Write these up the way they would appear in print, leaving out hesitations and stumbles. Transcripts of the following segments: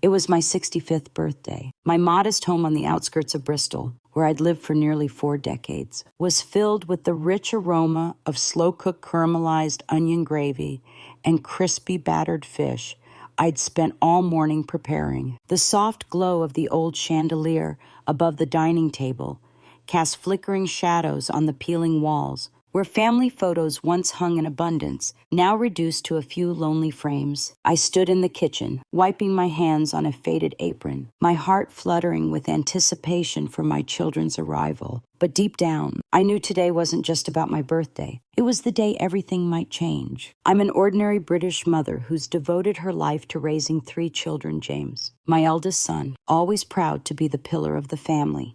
It was my 65th birthday. My modest home on the outskirts of Bristol, where I'd lived for nearly 4 decades, was filled with the rich aroma of slow-cooked caramelized onion gravy and crispy battered fish I'd spent all morning preparing. The soft glow of the old chandelier above the dining table cast flickering shadows on the peeling walls, where family photos once hung in abundance, now reduced to a few lonely frames. I stood in the kitchen, wiping my hands on a faded apron, my heart fluttering with anticipation for my children's arrival. But deep down, I knew today wasn't just about my birthday. It was the day everything might change. I'm an ordinary British mother who's devoted her life to raising 3 children, James, my eldest son, always proud to be the pillar of the family.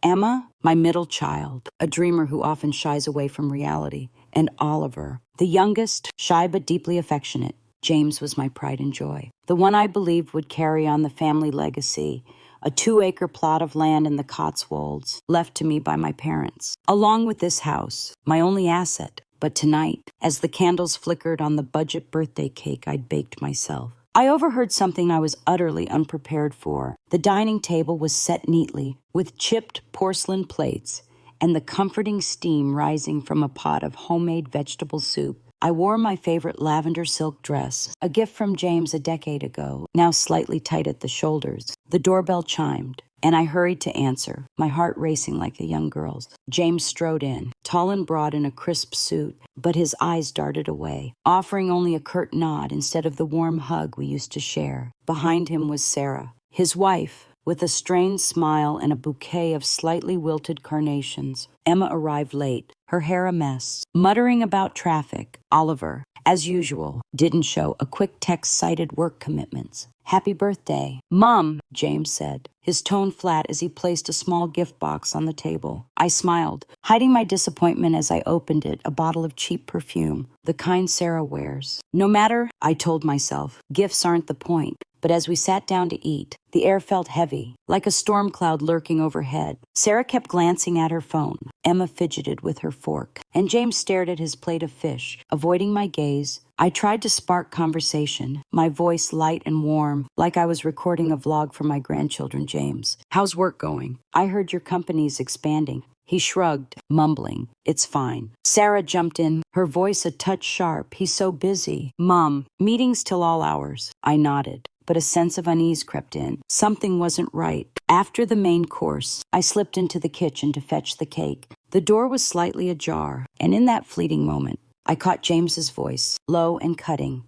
Emma, my middle child, a dreamer who often shies away from reality, and Oliver, the youngest, shy but deeply affectionate. James was my pride and joy, the one I believed would carry on the family legacy, a 2-acre plot of land in the Cotswolds left to me by my parents, along with this house, my only asset. But tonight, as the candles flickered on the budget birthday cake I'd baked myself, I overheard something I was utterly unprepared for. The dining table was set neatly, with chipped porcelain plates, and the comforting steam rising from a pot of homemade vegetable soup. I wore my favorite lavender silk dress, a gift from James a decade ago, now slightly tight at the shoulders. The doorbell chimed, and I hurried to answer, my heart racing like a young girl's. James strode in, tall and broad in a crisp suit, but his eyes darted away, offering only a curt nod instead of the warm hug we used to share. Behind him was Sarah, his wife, with a strained smile and a bouquet of slightly wilted carnations. Emma arrived late, her hair a mess. Muttering about traffic, Oliver, as usual, didn't show. A quick text cited work commitments. "Happy birthday." "Mom," James said, his tone flat as he placed a small gift box on the table. I smiled, hiding my disappointment as I opened it, a bottle of cheap perfume, the kind Sarah wears. No matter, I told myself, gifts aren't the point. But as we sat down to eat, the air felt heavy, like a storm cloud lurking overhead. Sarah kept glancing at her phone. Emma fidgeted with her fork, and James stared at his plate of fish. Avoiding my gaze, I tried to spark conversation, my voice light and warm, like I was recording a vlog for my grandchildren. "James, how's work going? I heard your company's expanding." He shrugged, mumbling, "It's fine." Sarah jumped in, her voice a touch sharp. "He's so busy." "Mom, meetings till all hours." I nodded, but a sense of unease crept in. Something wasn't right. After the main course, I slipped into the kitchen to fetch the cake. The door was slightly ajar, and in that fleeting moment, I caught James's voice, low and cutting.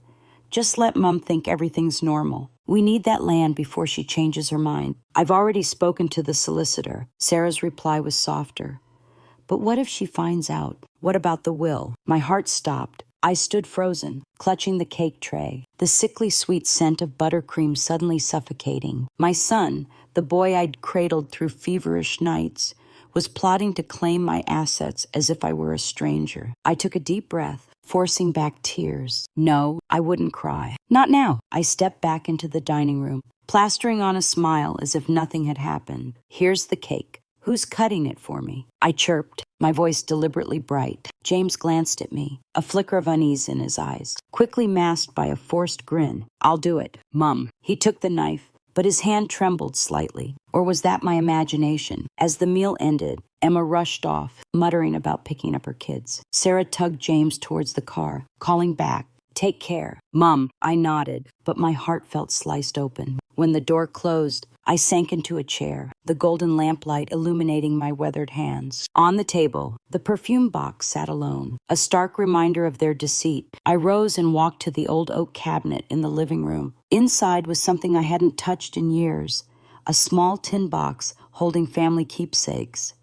"Just let Mom think everything's normal. We need that land before she changes her mind. I've already spoken to the solicitor." Sarah's reply was softer. "But what if she finds out? What about the will?" My heart stopped. I stood frozen, clutching the cake tray, the sickly sweet scent of buttercream suddenly suffocating. My son, the boy I'd cradled through feverish nights, was plotting to claim my assets as if I were a stranger. I took a deep breath, forcing back tears. No, I wouldn't cry. Not now. I stepped back into the dining room, plastering on a smile as if nothing had happened. "Here's the cake. Who's cutting it for me?" I chirped, my voice deliberately bright. James glanced at me, a flicker of unease in his eyes, quickly masked by a forced grin. "I'll do it, Mum." He took the knife, but his hand trembled slightly. Or was that my imagination? As the meal ended, Emma rushed off, muttering about picking up her kids. Sarah tugged James towards the car, calling back, "Take care." "Mum." I nodded, but my heart felt sliced open. When the door closed, I sank into a chair, the golden lamplight illuminating my weathered hands. On the table, the perfume box sat alone, a stark reminder of their deceit. I rose and walked to the old oak cabinet in the living room. Inside was something I hadn't touched in years, a small tin box holding family keepsakes,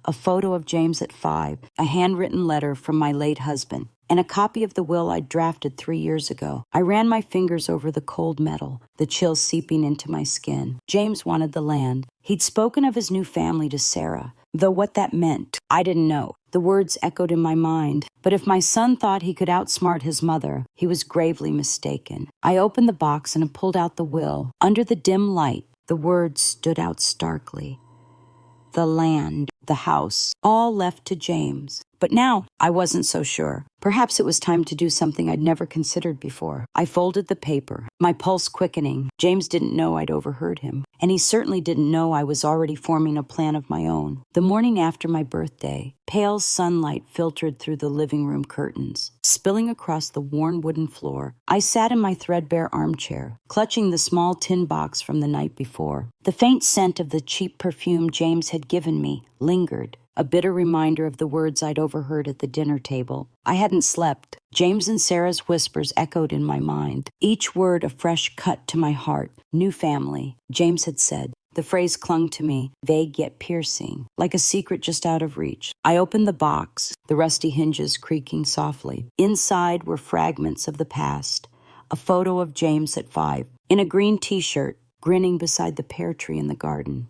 a photo of James at 5, a handwritten letter from my late husband, and a copy of the will I'd drafted 3 years ago. I ran my fingers over the cold metal, the chill seeping into my skin. James wanted the land. He'd spoken of his new family to Sarah, though what that meant, I didn't know. The words echoed in my mind, but if my son thought he could outsmart his mother, he was gravely mistaken. I opened the box and pulled out the will. Under the dim light, the words stood out starkly. The land, the house, all left to James. But now I wasn't so sure. Perhaps it was time to do something I'd never considered before. I folded the paper, my pulse quickening. James didn't know I'd overheard him, and he certainly didn't know I was already forming a plan of my own. The morning after my birthday, pale sunlight filtered through the living room curtains, spilling across the worn wooden floor. I sat in my threadbare armchair, clutching the small tin box from the night before. The faint scent of the cheap perfume James had given me lingered, a bitter reminder of the words I'd overheard at the dinner table. I hadn't slept. James and Sarah's whispers echoed in my mind, each word a fresh cut to my heart. New family, James had said. The phrase clung to me, vague yet piercing, like a secret just out of reach. I opened the box, the rusty hinges creaking softly. Inside were fragments of the past, a photo of James at 5, in a green t-shirt, grinning beside the pear tree in the garden.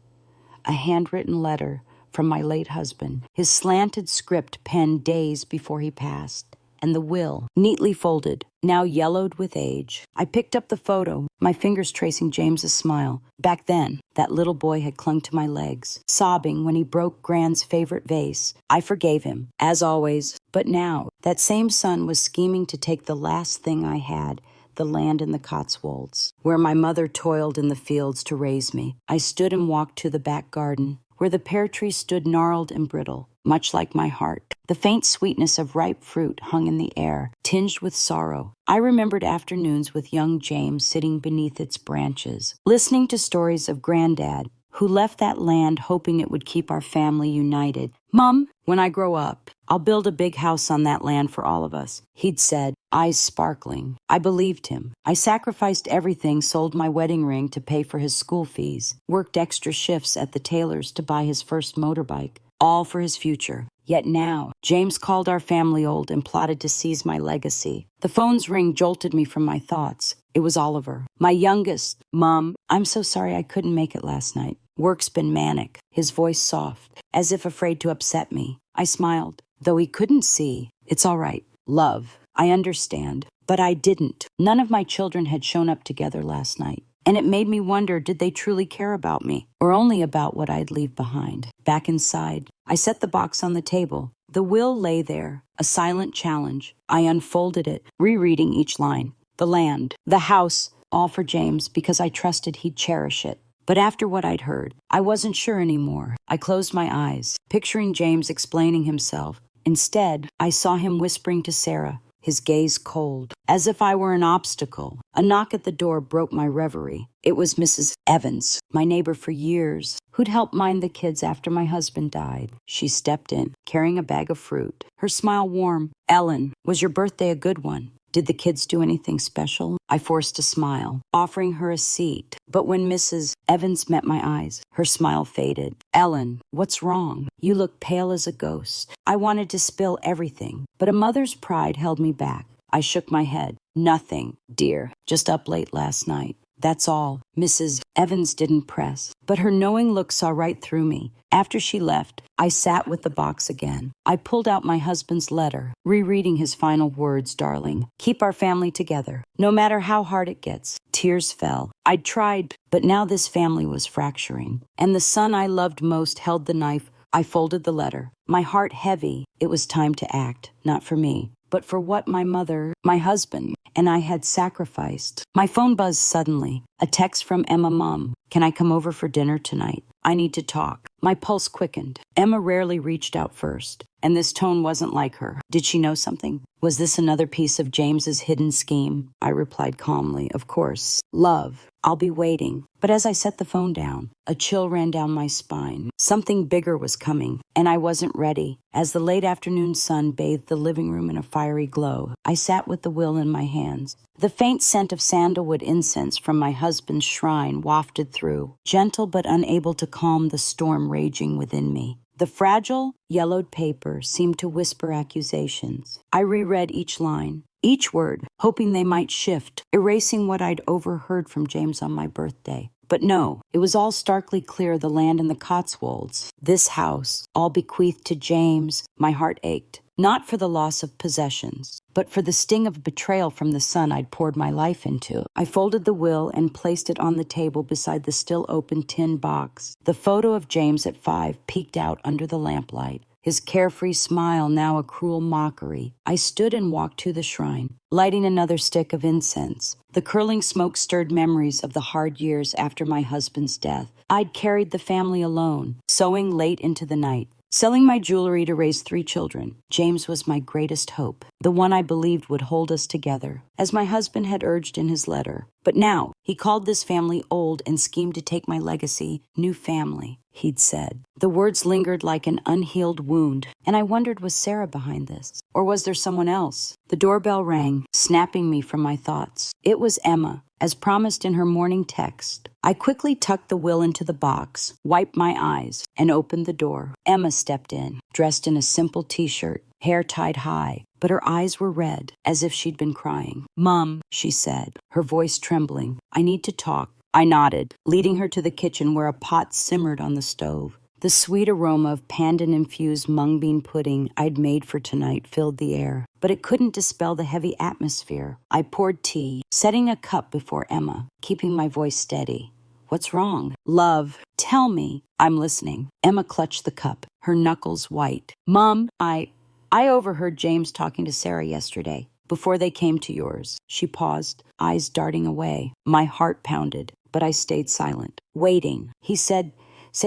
A handwritten letter from my late husband, his slanted script penned days before he passed, and the will, neatly folded, now yellowed with age. I picked up the photo, my fingers tracing James's smile. Back then, that little boy had clung to my legs, sobbing when he broke Gran's favorite vase. I forgave him, as always, but now, that same son was scheming to take the last thing I had, the land in the Cotswolds, where my mother toiled in the fields to raise me. I stood and walked to the back garden, where the pear tree stood gnarled and brittle, much like my heart. The faint sweetness of ripe fruit hung in the air, tinged with sorrow. I remembered afternoons with young James sitting beneath its branches, listening to stories of Granddad, who left that land hoping it would keep our family united. "Mom, when I grow up, I'll build a big house on that land for all of us," he'd said, eyes sparkling. I believed him. I sacrificed everything, sold my wedding ring to pay for his school fees, worked extra shifts at the tailor's to buy his first motorbike, all for his future. Yet now, James called our family old and plotted to seize my legacy. The phone's ring jolted me from my thoughts. It was Oliver, my youngest. "Mom, I'm so sorry I couldn't make it last night. Work's been manic," his voice soft, as if afraid to upset me. I smiled, though he couldn't see. "It's all right. Love, I understand." But I didn't. None of my children had shown up together last night. And it made me wonder, did they truly care about me, or only about what I'd leave behind? Back inside, I set the box on the table. The will lay there, a silent challenge. I unfolded it, rereading each line. The land, the house, all for James because I trusted he'd cherish it. But after what I'd heard, I wasn't sure anymore. I closed my eyes, picturing James explaining himself. Instead, I saw him whispering to Sarah, his gaze cold, as if I were an obstacle. A knock at the door broke my reverie. It was Mrs. Evans, my neighbor for years, who'd helped mind the kids after my husband died. She stepped in, carrying a bag of fruit, her smile warm. "Ellen, was your birthday a good one? Did the kids do anything special?" I forced a smile, offering her a seat. But when Mrs. Evans met my eyes, her smile faded. "Ellen, what's wrong? You look pale as a ghost." I wanted to spill everything, but a mother's pride held me back. I shook my head. "Nothing, dear. Just up late last night. That's all." Mrs. Evans didn't press, but her knowing look saw right through me. After she left, I sat with the box again. I pulled out my husband's letter, rereading his final words, "Darling, keep our family together, no matter how hard it gets." Tears fell. I'd tried, but now this family was fracturing. And the son I loved most held the knife. I folded the letter, my heart heavy. It was time to act, not for me, but for what my mother, my husband, and I had sacrificed. My phone buzzed suddenly. A text from Emma. "Mom, can I come over for dinner tonight? I need to talk." My pulse quickened. Emma rarely reached out first, and this tone wasn't like her. Did she know something? Was this another piece of James's hidden scheme? I replied calmly, "Of course. Love, I'll be waiting." But as I set the phone down, a chill ran down my spine. Something bigger was coming, and I wasn't ready. As the late afternoon sun bathed the living room in a fiery glow, I sat with the will in my hands. The faint scent of sandalwood incense from my husband's shrine wafted through, gentle but unable to calm the storm raging within me. The fragile, yellowed paper seemed to whisper accusations. I reread each line, each word, hoping they might shift, erasing what I'd overheard from James on my birthday. But no, it was all starkly clear. The land in the Cotswolds, this house, all bequeathed to James. My heart ached, not for the loss of possessions, but for the sting of betrayal from the son I'd poured my life into. I folded the will and placed it on the table beside the still open tin box. The photo of James at 5 peeked out under the lamplight, his carefree smile now a cruel mockery. I stood and walked to the shrine, lighting another stick of incense. The curling smoke stirred memories of the hard years after my husband's death. I'd carried the family alone, sewing late into the night, selling my jewelry to raise 3 children. James was my greatest hope, the one I believed would hold us together, as my husband had urged in his letter. But now, he called this family old and schemed to take my legacy. New family, he'd said. The words lingered like an unhealed wound, and I wondered, was Sarah behind this? Or was there someone else? The doorbell rang, snapping me from my thoughts. It was Emma, as promised in her morning text. I quickly tucked the will into the box, wiped my eyes, and opened the door. Emma stepped in, dressed in a simple t-shirt, hair tied high, but her eyes were red, as if she'd been crying. "Mom," she said, her voice trembling, "I need to talk." I nodded, leading her to the kitchen where a pot simmered on the stove. The sweet aroma of pandan-infused mung bean pudding I'd made for tonight filled the air, but it couldn't dispel the heavy atmosphere. I poured tea, setting a cup before Emma, keeping my voice steady. "What's wrong?" "Love, tell me." "I'm listening." Emma clutched the cup, her knuckles white. "Mom, I overheard James talking to Sarah yesterday, before they came to yours." She paused, eyes darting away. My heart pounded, but I stayed silent, waiting. "He said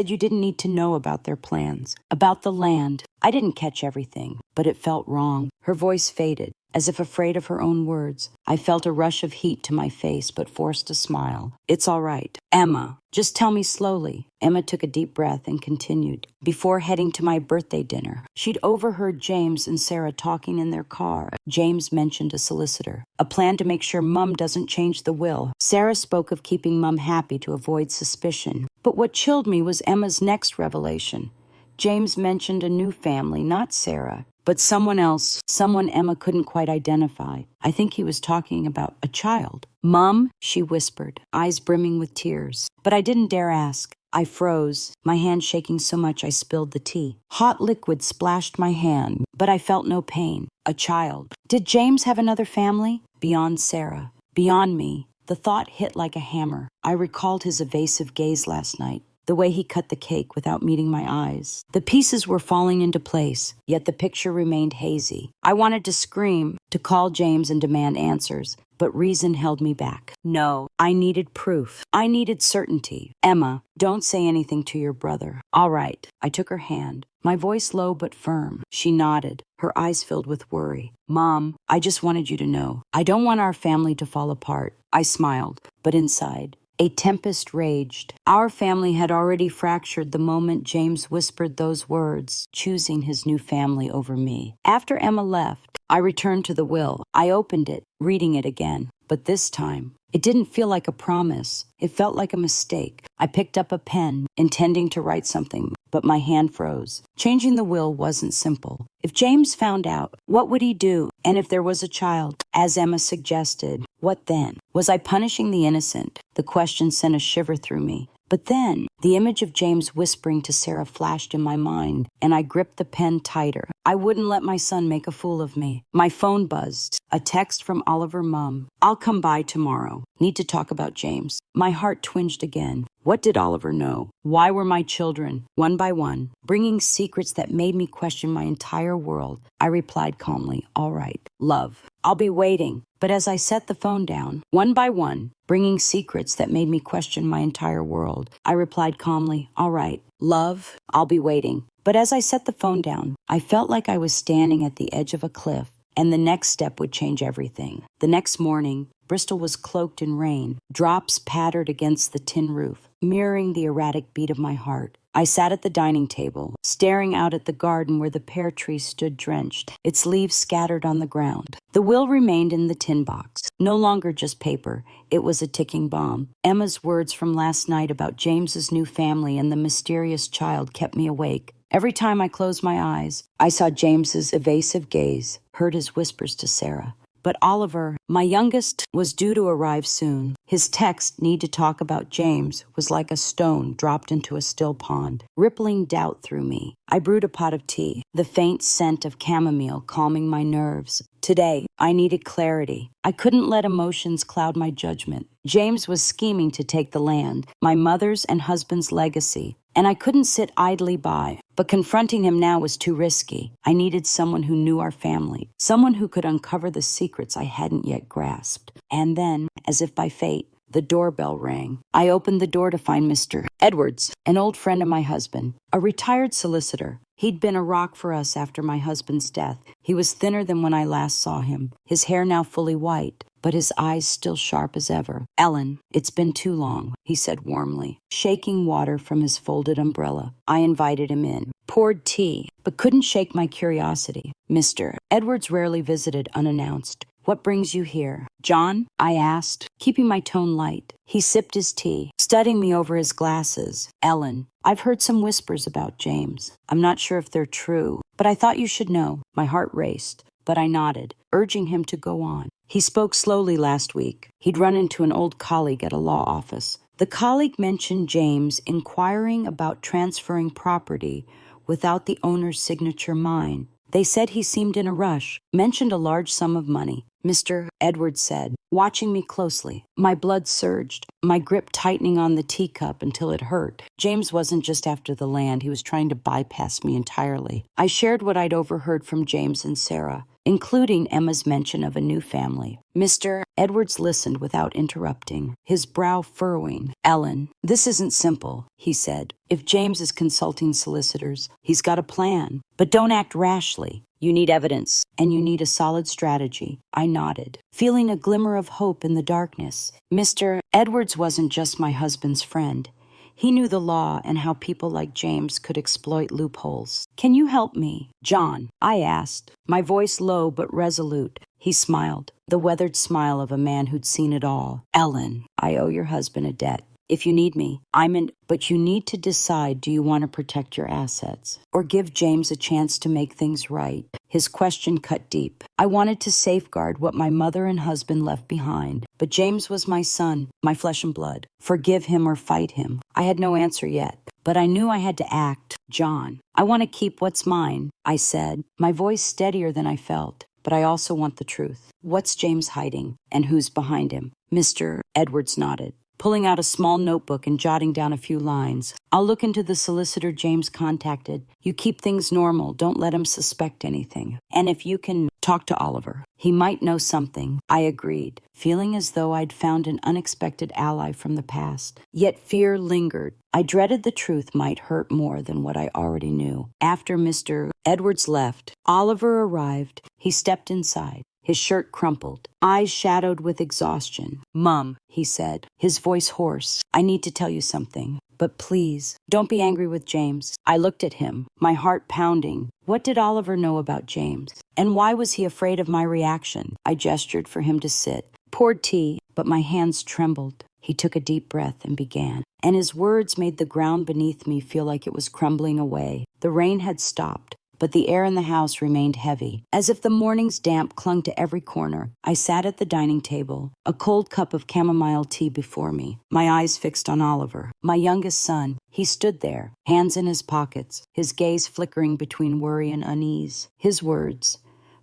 you didn't need to know about their plans, about the land." I didn't catch everything, but it felt wrong. Her voice faded, as if afraid of her own words. I felt a rush of heat to my face, but forced a smile. "It's all right. Emma, just tell me slowly." Emma took a deep breath and continued. "Before heading to my birthday dinner, she'd overheard James and Sarah talking in their car. James mentioned a solicitor, a plan to make sure Mum doesn't change the will. Sarah spoke of keeping Mum happy to avoid suspicion. But what chilled me was Emma's next revelation. James mentioned a new family, not Sarah, but someone else, someone Emma couldn't quite identify. I think he was talking about a child. "Mum," she whispered, eyes brimming with tears. But I didn't dare ask. I froze, my hand shaking so much I spilled the tea. Hot liquid splashed my hand, but I felt no pain. A child. Did James have another family? Beyond Sarah, beyond me. The thought hit like a hammer. I recalled his evasive gaze last night, the way he cut the cake without meeting my eyes. The pieces were falling into place, yet the picture remained hazy. I wanted to scream, to call James and demand answers, but reason held me back. No, I needed proof. I needed certainty. "Emma, don't say anything to your brother." "All right." I took her hand, my voice low but firm. She nodded, her eyes filled with worry. "Mom, I just wanted you to know. I don't want our family to fall apart." I smiled, but inside, a tempest raged. Our family had already fractured the moment James whispered those words, choosing his new family over me. After Emma left, I returned to the will. I opened it, reading it again. But this time, it didn't feel like a promise. It felt like a mistake. I picked up a pen, intending to write something, but my hand froze. Changing the will wasn't simple. If James found out, what would he do? And if there was a child, as Emma suggested, what then? Was I punishing the innocent? The question sent a shiver through me. But then, the image of James whispering to Sarah flashed in my mind, and I gripped the pen tighter. I wouldn't let my son make a fool of me. My phone buzzed. A text from Oliver Mum. "I'll come by tomorrow. Need to talk about James." My heart twinged again. What did Oliver know? Why were my children, one by one, bringing secrets that made me question my entire world? I replied calmly, "All right, love. I'll be waiting." But as I set the phone down, one by one, bringing secrets that made me question my entire world, I replied calmly, "All right, love, I'll be waiting." But as I set the phone down, I felt like I was standing at the edge of a cliff, and the next step would change everything. The next morning, Bristol was cloaked in rain. Drops pattered against the tin roof, mirroring the erratic beat of my heart. I sat at the dining table, staring out at the garden where the pear tree stood drenched, its leaves scattered on the ground. The will remained in the tin box, no longer just paper. It was a ticking bomb. Emma's words from last night about James's new family and the mysterious child kept me awake. Every time I closed my eyes, I saw James's evasive gaze, heard his whispers to Sarah. But Oliver, my youngest, was due to arrive soon. His text, "Need to talk about James," was like a stone dropped into a still pond, rippling doubt through me. I brewed a pot of tea, the faint scent of chamomile calming my nerves. Today, I needed clarity. I couldn't let emotions cloud my judgment. James was scheming to take the land, my mother's and husband's legacy. and I couldn't sit idly by. But confronting him now was too risky. I needed someone who knew our family, someone who could uncover the secrets I hadn't yet grasped. And then, as if by fate, the doorbell rang. I opened the door to find Mr. Edwards, an old friend of my husband, a retired solicitor. He'd been a rock for us after my husband's death. He was thinner than when I last saw him, his hair now fully white, but his eyes still sharp as ever. "Ellen, it's been too long," he said warmly, shaking water from his folded umbrella. I invited him in, poured tea, but couldn't shake my curiosity. Mr. Edwards rarely visited unannounced. "What brings you here?" "John?" I asked, keeping my tone light. He sipped his tea, studying me over his glasses. "Ellen, I've heard some whispers about James. I'm not sure if they're true, but I thought you should know." My heart raced, but I nodded, urging him to go on. He spoke slowly last week. He'd run into an old colleague at a law office. The colleague mentioned James inquiring about transferring property without the owner's signature mine. They said he seemed in a rush, mentioned a large sum of money. Mr. Edwards said, watching me closely. My blood surged, my grip tightening on the teacup until it hurt. James wasn't just after the land, he was trying to bypass me entirely. I shared what I'd overheard from James and Sarah, including Emma's mention of a new family. Mr. Edwards listened without interrupting, his brow furrowing. "Ellen, this isn't simple," he said. "If James is consulting solicitors, he's got a plan. But don't act rashly. You need evidence, and you need a solid strategy." I nodded, feeling a glimmer of hope in the darkness. Mr. Edwards wasn't just my husband's friend. He knew the law and how people like James could exploit loopholes. "Can you help me, John?" I asked, my voice low but resolute. He smiled, the weathered smile of a man who'd seen it all. "Ellen, I owe your husband a debt. If you need me, I'm in, but you need to decide, do you want to protect your assets or give James a chance to make things right?" His question cut deep. I wanted to safeguard what my mother and husband left behind, but James was my son, my flesh and blood. Forgive him or fight him. I had no answer yet, but I knew I had to act. "John, I want to keep what's mine," I said, my voice steadier than I felt. "But I also want the truth. What's James hiding, and who's behind him?" Mr. Edwards nodded, pulling out a small notebook and jotting down a few lines. "I'll look into the solicitor James contacted. You keep things normal. Don't let him suspect anything. And if you can talk to Oliver, he might know something." I agreed, feeling as though I'd found an unexpected ally from the past. Yet fear lingered. I dreaded the truth might hurt more than what I already knew. After Mr. Edwards left, Oliver arrived. He stepped inside, his shirt crumpled, eyes shadowed with exhaustion. "Mum," he said, his voice hoarse, "I need to tell you something. But please, don't be angry with James." I looked at him, my heart pounding. What did Oliver know about James? And why was he afraid of my reaction? I gestured for him to sit, poured tea, but my hands trembled. He took a deep breath and began, and his words made the ground beneath me feel like it was crumbling away. The rain had stopped, but the air in the house remained heavy, as if the morning's damp clung to every corner. I sat at the dining table, a cold cup of chamomile tea before me, my eyes fixed on Oliver, my youngest son. He stood there, hands in his pockets, his gaze flickering between worry and unease. His words,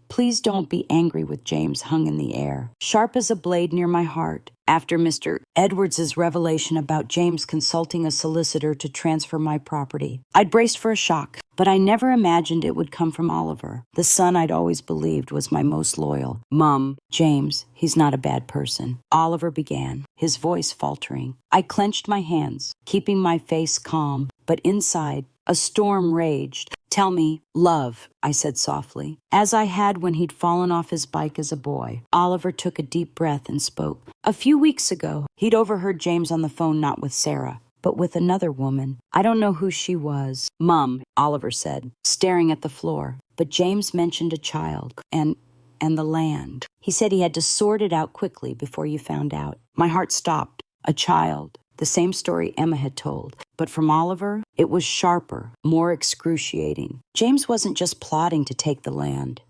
"Please don't be angry with James," hung in the air, sharp as a blade near my heart. After Mr. Edwards's revelation about James consulting a solicitor to transfer my property, I'd braced for a shock, but I never imagined it would come from Oliver, the son I'd always believed was my most loyal. "Mum, James, he's not a bad person," Oliver began, his voice faltering. I clenched my hands, keeping my face calm, but inside, a storm raged. "Tell me, love," I said softly, as I had when he'd fallen off his bike as a boy. Oliver took a deep breath and spoke. "A few weeks ago, he'd overheard James on the phone, not with Sarah, but with another woman. I don't know who she was." "Mum," Oliver said, staring at the floor. "But James mentioned a child and the land. He said he had to sort it out quickly before you found out." My heart stopped. A child. The same story Emma had told. But from Oliver, it was sharper, more excruciating. James wasn't just plotting to take the land.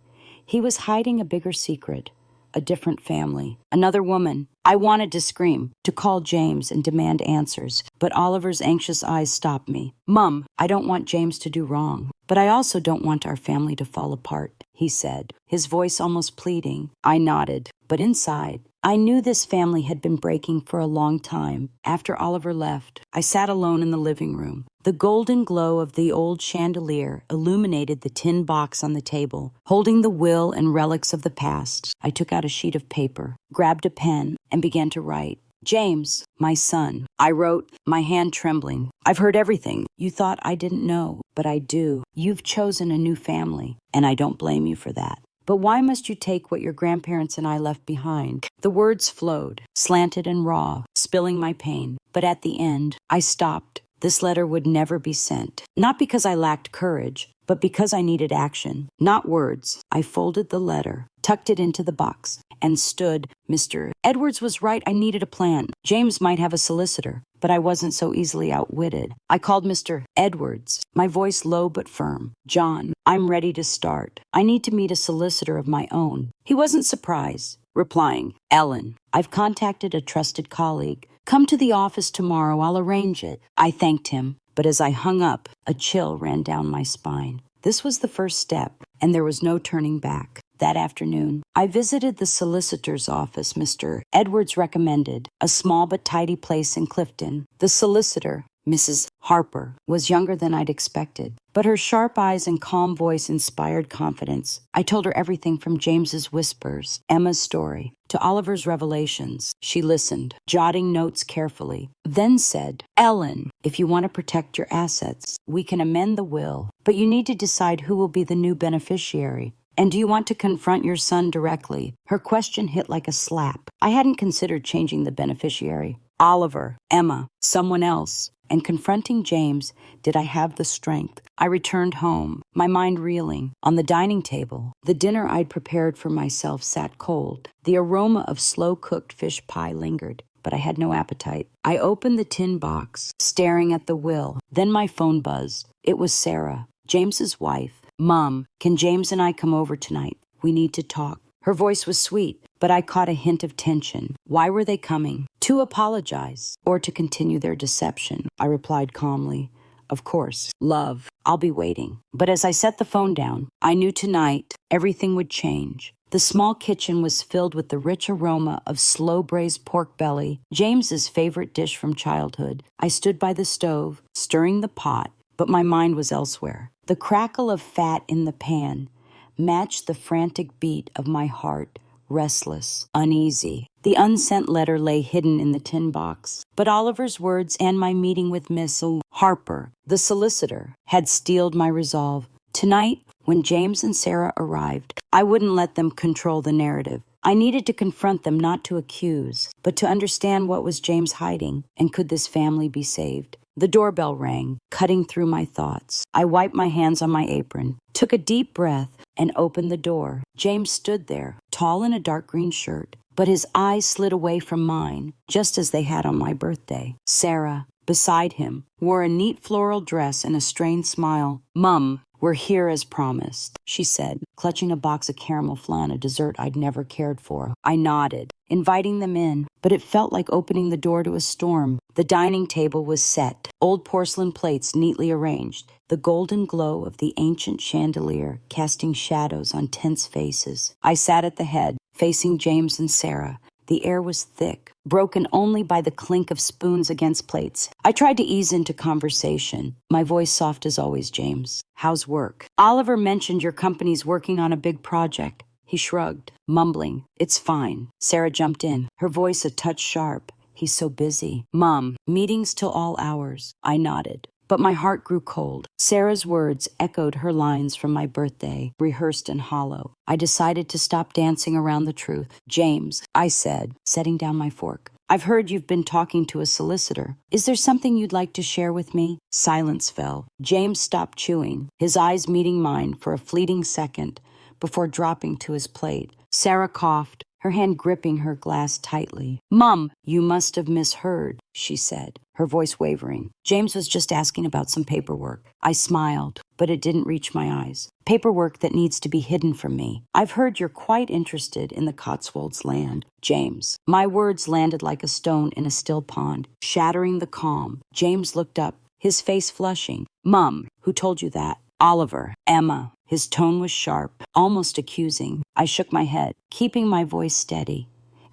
He was hiding a bigger secret, a different family, another woman. I wanted to scream, to call James and demand answers, but Oliver's anxious eyes stopped me. "Mum, I don't want James to do wrong, but I also don't want our family to fall apart," he said, his voice almost pleading. I nodded, but inside, I knew this family had been breaking for a long time. After Oliver left, I sat alone in the living room. The golden glow of the old chandelier illuminated the tin box on the table. Holding the will and relics of the past, I took out a sheet of paper, grabbed a pen, and began to write. James, my son, I wrote, my hand trembling. I've heard everything. You thought I didn't know, but I do. You've chosen a new family, and I don't blame you for that. But why must you take what your grandparents and I left behind? The words flowed, slanted and raw, spilling my pain. But at the end, I stopped. This letter would never be sent. Not because I lacked courage, but because I needed action, not words. I folded the letter, tucked it into the box, and stood. Mr. Edwards was right. I needed a plan. James might have a solicitor, but I wasn't so easily outwitted. I called Mr. Edwards, my voice low but firm. John, I'm ready to start. I need to meet a solicitor of my own. He wasn't surprised, replying, Ellen, I've contacted a trusted colleague. Come to the office tomorrow. I'll arrange it. I thanked him, but as I hung up, a chill ran down my spine. This was the first step, and there was no turning back. That afternoon, I visited the solicitor's office Mr. Edwards recommended, a small but tidy place in Clifton. The solicitor, Mrs. Harper, was younger than I'd expected, but her sharp eyes and calm voice inspired confidence. I told her everything from James's whispers, Emma's story, to Oliver's revelations. She listened, jotting notes carefully, then said, Ellen, if you want to protect your assets, we can amend the will, but you need to decide who will be the new beneficiary. And do you want to confront your son directly? Her question hit like a slap. I hadn't considered changing the beneficiary. Oliver, Emma, someone else. And confronting James, did I have the strength? I returned home, my mind reeling. On the dining table, the dinner I'd prepared for myself sat cold. The aroma of slow-cooked fish pie lingered, but I had no appetite. I opened the tin box, staring at the will. Then my phone buzzed. It was Sarah, James's wife. Mom, can James and I come over tonight? We need to talk. Her voice was sweet, but I caught a hint of tension. Why were they coming? To apologize, or to continue their deception, I replied calmly. Of course, love. I'll be waiting. But as I set the phone down, I knew tonight everything would change. The small kitchen was filled with the rich aroma of slow-braised pork belly, James's favorite dish from childhood. I stood by the stove, stirring the pot, but my mind was elsewhere. The crackle of fat in the pan matched the frantic beat of my heart, restless, uneasy. The unsent letter lay hidden in the tin box, but Oliver's words and my meeting with Miss Harper, the solicitor, had steeled my resolve. Tonight, when James and Sarah arrived, I wouldn't let them control the narrative. I needed to confront them, not to accuse, but to understand what was James hiding, and could this family be saved? The doorbell rang, cutting through my thoughts. I wiped my hands on my apron, took a deep breath, and opened the door. James stood there, tall in a dark green shirt, but his eyes slid away from mine, just as they had on my birthday. Sarah, beside him, wore a neat floral dress and a strained smile. Mum, we're here as promised, she said, clutching a box of caramel flan, a dessert I'd never cared for. I nodded, inviting them in, but it felt like opening the door to a storm. The dining table was set, old porcelain plates neatly arranged, the golden glow of the ancient chandelier casting shadows on tense faces. I sat at the head, facing James and Sarah. The air was thick, broken only by the clink of spoons against plates. I tried to ease into conversation, my voice soft as always. James, how's work? Oliver mentioned your company's working on a big project. He shrugged, mumbling, it's fine. Sarah jumped in, her voice a touch sharp. He's so busy. Mom, meetings till all hours. I nodded, but my heart grew cold. Sarah's words echoed her lines from my birthday, rehearsed and hollow. I decided to stop dancing around the truth. James, I said, setting down my fork, I've heard you've been talking to a solicitor. Is there something you'd like to share with me? Silence fell. James stopped chewing, his eyes meeting mine for a fleeting second before dropping to his plate. Sarah coughed, her hand gripping her glass tightly. Mum, you must have misheard, she said, her voice wavering. James was just asking about some paperwork. I smiled, but it didn't reach my eyes. Paperwork that needs to be hidden from me. I've heard you're quite interested in the Cotswolds land. James. My words landed like a stone in a still pond, shattering the calm. James looked up, his face flushing. Mum, who told you that? Oliver. Emma. His tone was sharp, almost accusing. I shook my head, keeping my voice steady.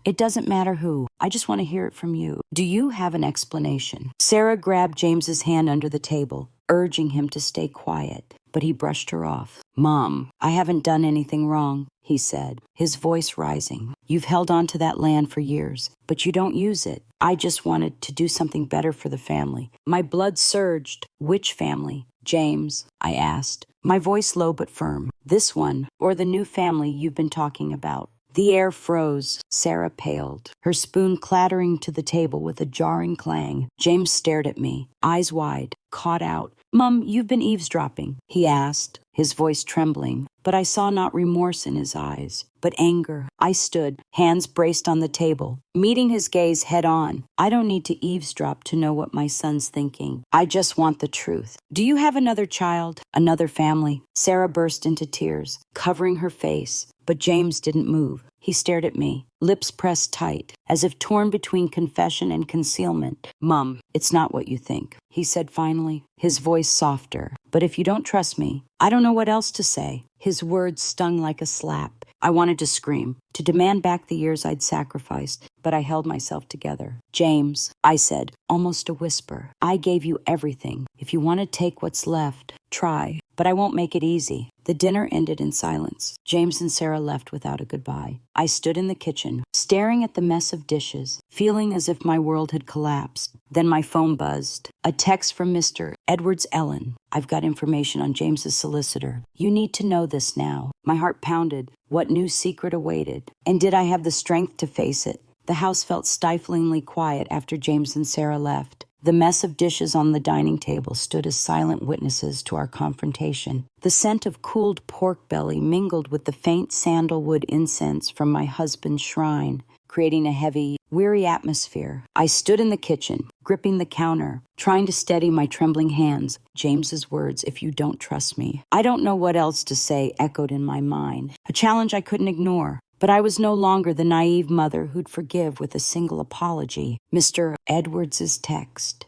It doesn't matter who. I just want to hear it from you. Do you have an explanation? Sarah grabbed James's hand under the table, urging him to stay quiet, but he brushed her off. Mom, I haven't done anything wrong, he said, his voice rising. You've held on to that land for years, but you don't use it. I just wanted to do something better for the family. My blood surged. Which family? James, I asked, my voice low but firm. This one, or the new family you've been talking about? The air froze. Sarah paled, her spoon clattering to the table with a jarring clang. James stared at me, eyes wide, caught out. Mum, you've been eavesdropping, he asked, his voice trembling, but I saw not remorse in his eyes, but anger. I stood, hands braced on the table, meeting his gaze head on. I don't need to eavesdrop to know what my son's thinking. I just want the truth. Do you have another child? Another family? Sarah burst into tears, covering her face, but James didn't move. He stared at me, lips pressed tight, as if torn between confession and concealment. Mum, it's not what you think, he said finally, his voice softer. But if you don't trust me, I don't know what else to say. His words stung like a slap. I wanted to scream, to demand back the years I'd sacrificed, but I held myself together. James, I said, almost a whisper, I gave you everything. If you want to take what's left, try, but I won't make it easy. The dinner ended in silence. James and Sarah left without a goodbye. I stood in the kitchen, staring at the mess of dishes, feeling as if my world had collapsed. Then my phone buzzed. A text from Mr. Edwards Ellen. I've got information on James's solicitor. You need to know this now. My heart pounded. What new secret awaited? And did I have the strength to face it? The house felt stiflingly quiet after James and Sarah left. The mess of dishes on the dining table stood as silent witnesses to our confrontation. The scent of cooled pork belly mingled with the faint sandalwood incense from my husband's shrine, creating a heavy, weary atmosphere. I stood in the kitchen, gripping the counter, trying to steady my trembling hands. James's words, if you don't trust me. I don't know what else to say, echoed in my mind, a challenge I couldn't ignore. But I was no longer the naive mother who'd forgive with a single apology. Mr. Edwards's text,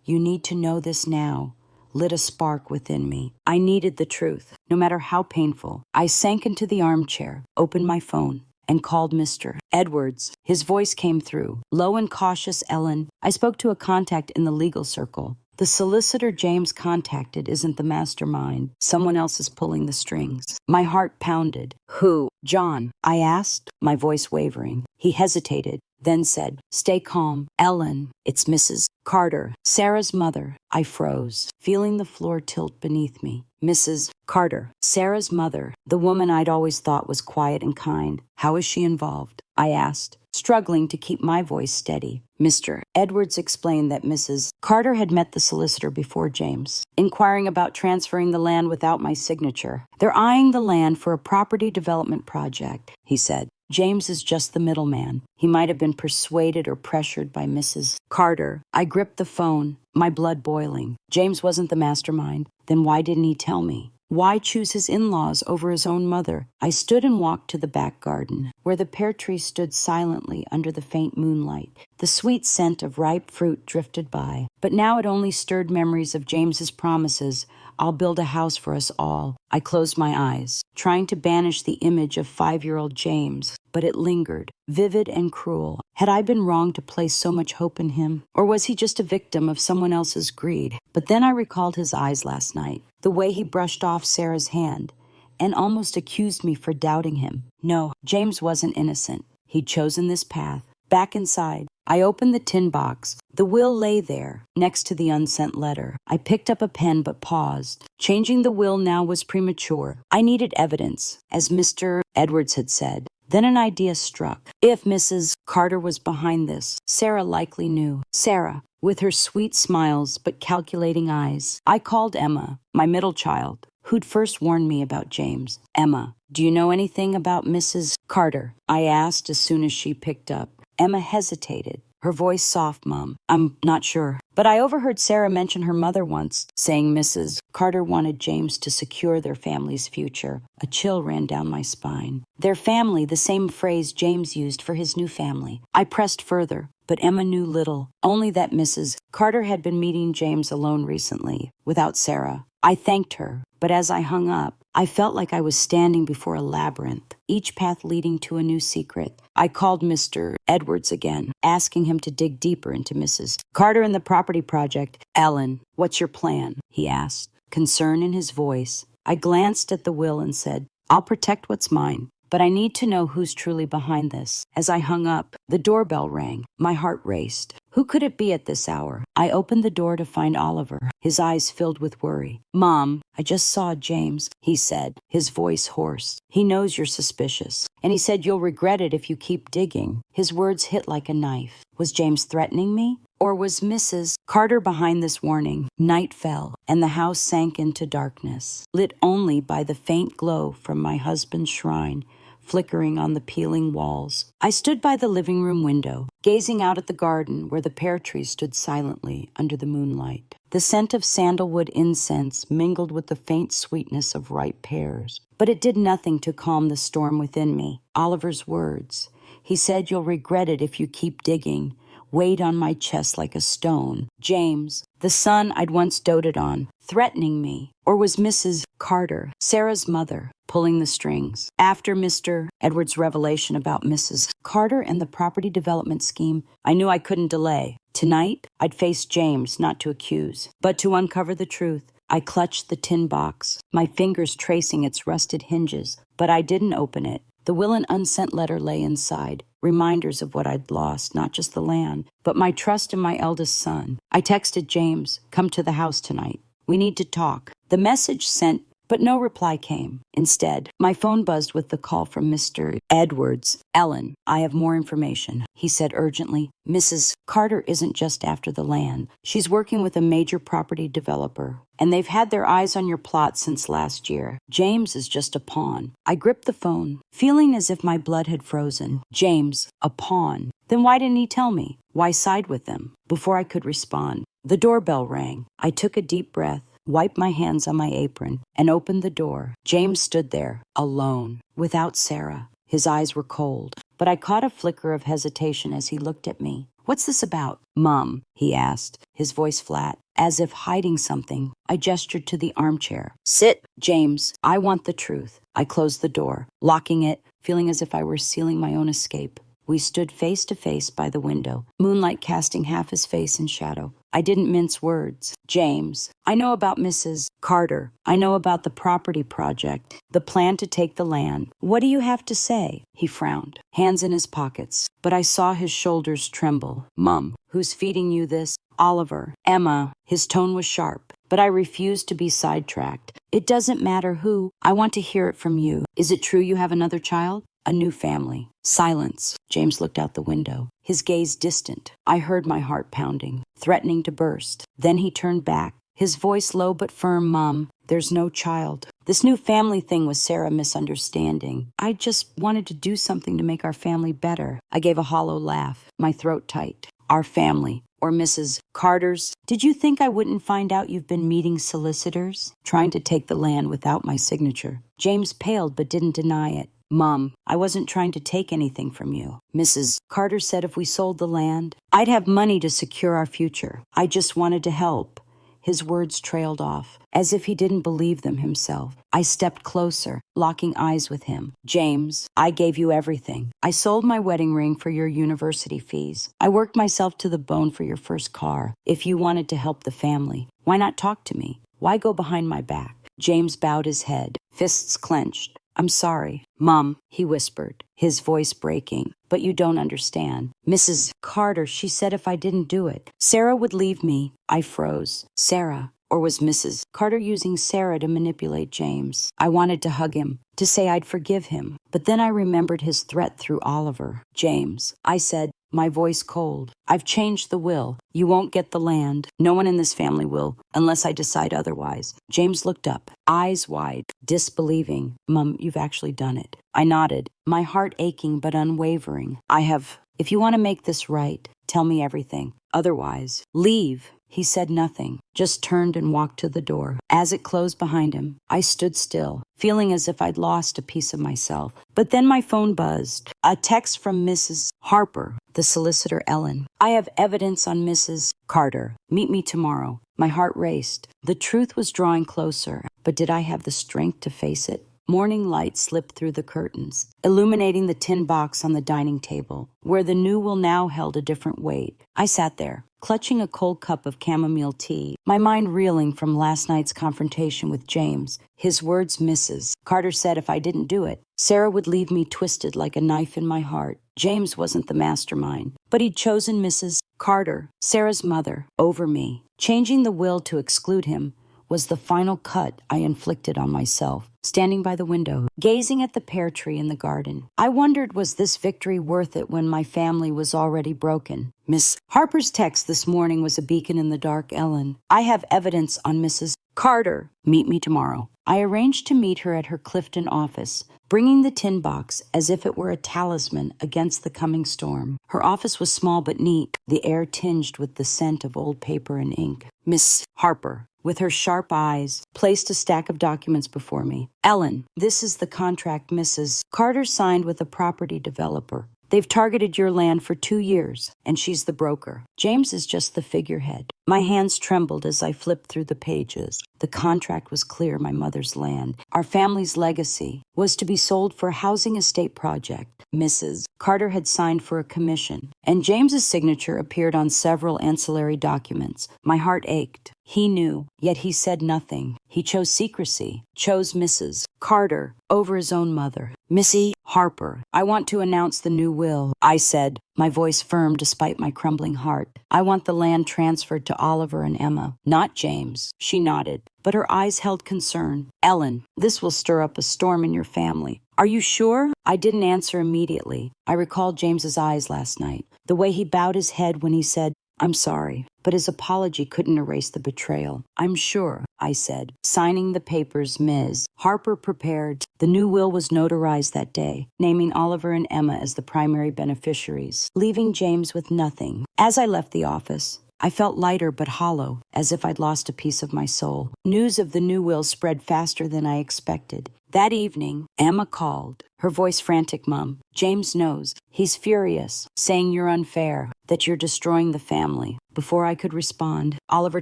you need to know this now, lit a spark within me. I needed the truth, no matter how painful. I sank into the armchair, opened my phone, and called Mr. Edwards. His voice came through, low and cautious. Ellen, I spoke to a contact in the legal circle. The solicitor James contacted isn't the mastermind. Someone else is pulling the strings. My heart pounded. Who? John, I asked, my voice wavering. He hesitated, then said, stay calm. Ellen, it's Mrs. Carter, Sarah's mother. I froze, feeling the floor tilt beneath me. Mrs. Carter, Sarah's mother, the woman I'd always thought was quiet and kind. How is she involved? I asked, struggling to keep my voice steady. Mr. Edwards explained that Mrs. Carter had met the solicitor before James, inquiring about transferring the land without my signature. They're eyeing the land for a property development project, he said. James is just the middleman. He might have been persuaded or pressured by Mrs. Carter. I gripped the phone, my blood boiling. James wasn't the mastermind. Then why didn't he tell me? Why choose his in-laws over his own mother? I stood and walked to the back garden, where the pear tree stood silently under the faint moonlight. The sweet scent of ripe fruit drifted by, but now it only stirred memories of James's promises. I'll build a house for us all. I closed my eyes, trying to banish the image of 5-year-old James, but it lingered, vivid and cruel. Had I been wrong to place so much hope in him? Or was he just a victim of someone else's greed? But then I recalled his eyes last night, the way he brushed off Sarah's hand, and almost accused me for doubting him. No, James wasn't innocent. He'd chosen this path. Back inside, I opened the tin box. The will lay there, next to the unsent letter. I picked up a pen but paused. Changing the will now was premature. I needed evidence, as Mr. Edwards had said. Then an idea struck. If Mrs. Carter was behind this, Sarah likely knew. Sarah, with her sweet smiles but calculating eyes. I called Emma, my middle child, who'd first warned me about James. Emma, do you know anything about Mrs. Carter? I asked as soon as she picked up. Emma hesitated, her voice soft. Mum, I'm not sure. But I overheard Sarah mention her mother once, saying Mrs. Carter wanted James to secure their family's future. A chill ran down my spine. Their family, the same phrase James used for his new family. I pressed further. but Emma knew little, only that Mrs. Carter had been meeting James alone recently, without Sarah. I thanked her, but as I hung up, I felt like I was standing before a labyrinth, each path leading to a new secret. I called Mr. Edwards again, asking him to dig deeper into Mrs. Carter and the property project. "Ellen, what's your plan?" he asked, concern in his voice. I glanced at the will and said, "I'll protect what's mine, but I need to know who's truly behind this." As I hung up, the doorbell rang. My heart raced. Who could it be at this hour? I opened the door to find Oliver, his eyes filled with worry. "Mom, I just saw James," he said, his voice hoarse. "He knows you're suspicious, and he said you'll regret it if you keep digging." His words hit like a knife. Was James threatening me? Or was Mrs. Carter behind this warning? Night fell, and the house sank into darkness, lit only by the faint glow from my husband's shrine, flickering on the peeling walls. I stood by the living room window, gazing out at the garden where the pear trees stood silently under the moonlight. The scent of sandalwood incense mingled with the faint sweetness of ripe pears. But it did nothing to calm the storm within me. Oliver's words. He said, "You'll regret it if you keep digging," weighed on my chest like a stone. James, the son I'd once doted on, threatening me. Or was Mrs. Carter, Sarah's mother, pulling the strings? After Mr. Edwards' revelation about Mrs. Carter and the property development scheme, I knew I couldn't delay. Tonight, I'd face James, not to accuse, but to uncover the truth. I clutched the tin box, my fingers tracing its rusted hinges, but I didn't open it. The will and unsent letter lay inside, reminders of what I'd lost, not just the land, but my trust in my eldest son. I texted James, "Come to the house tonight. We need to talk." The message sent, but no reply came. Instead, my phone buzzed with the call from Mr. Edwards. "Ellen, I have more information," he said urgently. "Mrs. Carter isn't just after the land. She's working with a major property developer, and they've had their eyes on your plot since last year. James is just a pawn." I gripped the phone, feeling as if my blood had frozen. James, a pawn. Then why didn't he tell me? Why side with them? Before I could respond, the doorbell rang. I took a deep breath, wiped my hands on my apron, and opened the door. James stood there, alone, without Sarah. His eyes were cold, but I caught a flicker of hesitation as he looked at me. "What's this about?" "Mom," he asked, his voice flat, as if hiding something. I gestured to the armchair. "Sit, James. I want the truth." I closed the door, locking it, feeling as if I were sealing my own escape. We stood face to face by the window, moonlight casting half his face in shadow. I didn't mince words. "James, I know about Mrs. Carter. I know about the property project, the plan to take the land. What do you have to say?" He frowned, hands in his pockets, but I saw his shoulders tremble. "Mom, who's feeding you this?" "Oliver." "Emma." His tone was sharp, but I refused to be sidetracked. "It doesn't matter who. I want to hear it from you. Is it true you have another child? A new family?" Silence. James looked out the window, his gaze distant. I heard my heart pounding, threatening to burst. Then he turned back, his voice low but firm. "Mom, there's no child. This new family thing was Sarah misunderstanding. I just wanted to do something to make our family better." I gave a hollow laugh, my throat tight. "Our family, or Mrs. Carter's? Did you think I wouldn't find out you've been meeting solicitors, trying to take the land without my signature?" James paled but didn't deny it. "Mom, I wasn't trying to take anything from you. Mrs. Carter said if we sold the land, I'd have money to secure our future. I just wanted to help." His words trailed off, as if he didn't believe them himself. I stepped closer, locking eyes with him. "James, I gave you everything. I sold my wedding ring for your university fees. I worked myself to the bone for your first car. If you wanted to help the family, why not talk to me? Why go behind my back?" James bowed his head, fists clenched. "I'm sorry, Mom," he whispered, his voice breaking. "But you don't understand. Mrs. Carter, she said if I didn't do it, Sarah would leave me." I froze. Sarah? Or was Mrs. Carter using Sarah to manipulate James? I wanted to hug him, to say I'd forgive him. But then I remembered his threat through Oliver. "James," I said, my voice cold, "I've changed the will. You won't get the land. No one in this family will, unless I decide otherwise." James looked up, eyes wide, disbelieving. "Mom, you've actually done it." I nodded, my heart aching but unwavering. "I have. If you want to make this right, tell me everything. Otherwise, leave." He said nothing, just turned and walked to the door. As it closed behind him, I stood still, feeling as if I'd lost a piece of myself. But then my phone buzzed. A text from Mrs. Harper, the solicitor Ellen. "I have evidence on Mrs. Carter. Meet me tomorrow." My heart raced. The truth was drawing closer, but did I have the strength to face it? Morning light slipped through the curtains, illuminating the tin box on the dining table, where the new will now held a different weight. I sat there, clutching a cold cup of chamomile tea, my mind reeling from last night's confrontation with James. His words, Mrs. Carter said if I didn't do it, Sarah would leave me twisted like a knife in my heart. James wasn't the mastermind, but he'd chosen Mrs. Carter, Sarah's mother, over me. Changing the will to exclude him was the final cut I inflicted on myself. Standing by the window, gazing at the pear tree in the garden, I wondered, was this victory worth it when my family was already broken? Miss Harper's text this morning was a beacon in the dark, Ellen. "I have evidence on Mrs. Carter. Meet me tomorrow." I arranged to meet her at her Clifton office, bringing the tin box as if it were a talisman against the coming storm. Her office was small but neat, the air tinged with the scent of old paper and ink. Miss Harper, with her sharp eyes, placed a stack of documents before me. "Ellen, this is the contract Mrs. Carter signed with a property developer. They've targeted your land for 2 years, and she's the broker. James is just the figurehead." My hands trembled as I flipped through the pages. The contract was clear: my mother's land, our family's legacy, was to be sold for a housing estate project. Mrs. Carter had signed for a commission, and James's signature appeared on several ancillary documents. My heart ached. He knew, yet he said nothing. He chose secrecy, chose Mrs. Carter over his own mother. "Missy Harper, I want to announce the new will," I said, my voice firm despite my crumbling heart. "I want the land transferred to Oliver and Emma, not James." She nodded, but her eyes held concern. "Ellen, this will stir up a storm in your family. Are you sure?" I didn't answer immediately. I recalled James's eyes last night, the way he bowed his head when he said, "I'm sorry." But his apology couldn't erase the betrayal. "I'm sure," I said, signing the papers Ms. Harper prepared. The new will was notarized that day, naming Oliver and Emma as the primary beneficiaries, leaving James with nothing. As I left the office, I felt lighter but hollow, as if I'd lost a piece of my soul. News of the new will spread faster than I expected. That evening, Emma called, her voice frantic. "Mom, James knows. He's furious, saying you're unfair, that you're destroying the family." Before I could respond, Oliver